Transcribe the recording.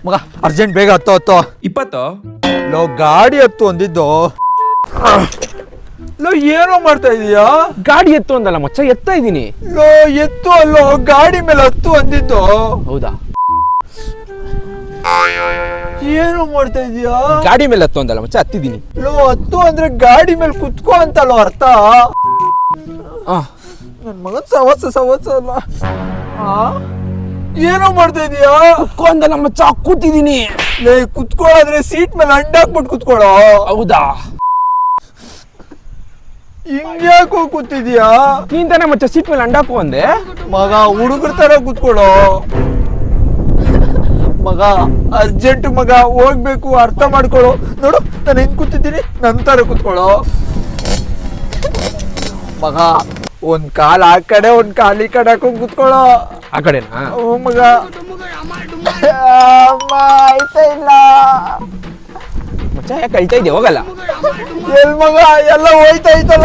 ಮಗ ಅರ್ಜೆಂಟ್ ಬೇಗ ಹತ್ತು 20 ಲೋ ಗಾಡಿ ಹತ್ತು ಅಂದಿದ್ದು. ಲೋ ಏನೋ ಮಾಡ್ತಾ ಇದೀಯಾ? ಗಾಡಿ ಎತ್ತು ಅಂದಲ್ಲ ಮಚ್ಚ, ಎತ್ತಾ ಇದೀನಿ. ಲೋ ಎತ್ತು ಅಲ್ಲೋ, ಗಾಡಿ ಮೇಲೆ ಹತ್ತು ಅಂದಿದ್ದು. ಹೌದಾ? ಏನು ಮಾಡ್ತಾ ಇದೀಯಾ? ಗಾಡಿ ಮೇಲೆ ಹತ್ತು ಅಂದಲ್ಲ ಮಚ್ಚ, ಹತ್ತಿದೀನಿ. ಲೋ ಹತ್ತು ಅಂದ್ರೆ ಗಾಡಿ ಮೇಲೆ ಕುತ್ಕೋ ಅಂತಲ್ಲೋ ಅರ್ಥ. ನನ್ ಮಗನ್ ಸವಸ ಅಲ್ಲ. ಏನೋ ಮಾಡ್ತಾ ಇದೀಯಾ? ಕುತ್ಕೋ ಅಂದಲ್ಲ ಮಚ್ಚ, ಕೂತಿದೀನಿ. ಲೇ ಕುತ್ಕೊಳ್ಳೋದ್ರೆ ಸೀಟ್ ಮೇಲೆ ಅಂಡಾಕ್ಬಿಟ್ಟು ಕುತ್ಕೊಳ್ಳೋ. ಹೌದಾ? ಹಿಂಗ್ಯಾಕೋ ಕೂತಿದ್ಯಾ? ನೀನ್ ತಾನೇ ಮಚ್ಚ ಸೀಟ್ ಮೇಲೆ ಅಂಡಾಕು ಅಂದೆ. ಮಗ ಹುಡುಗರ ತರ ಕುತ್ಕೊಳ್ಳೋ. ಮಗ ಅರ್ಜೆಂಟ್ ಮಗ, ಹೋಗ್ಬೇಕು, ಅರ್ಥ ಮಾಡ್ಕೊಳ್ಳೋ. ನೋಡು ನಾನು ಹೆಂಗ್ ಕೂತಿದ್ದೀನಿ, ನಂತರ ಕುತ್ಕೊಳ್ಳೋ. ಮಗ ಒಂದ್ ಕಾಲ್ ಆ ಕಡೆ ಒಂದ್ ಕಾಲ್ ಈ ಕಡೆ ಹಾಕೊಂಡ್ ಕುತ್ಕೊಳ್ಳೋ. ಆ ಕಡೆನಾ? ಓ ಮಗ ಆಯ್ತಾ ಇಲ್ಲ ಮಚ್ಚ ಯಾಕೆ ಅಳ್ತಾ ಇದೆಯಾ? ಹೋಗಲ್ಲ ಎಲ್ ಮಗ, ಎಲ್ಲ ಹೋಯ್ತಾ ಐತಲ್ಲ.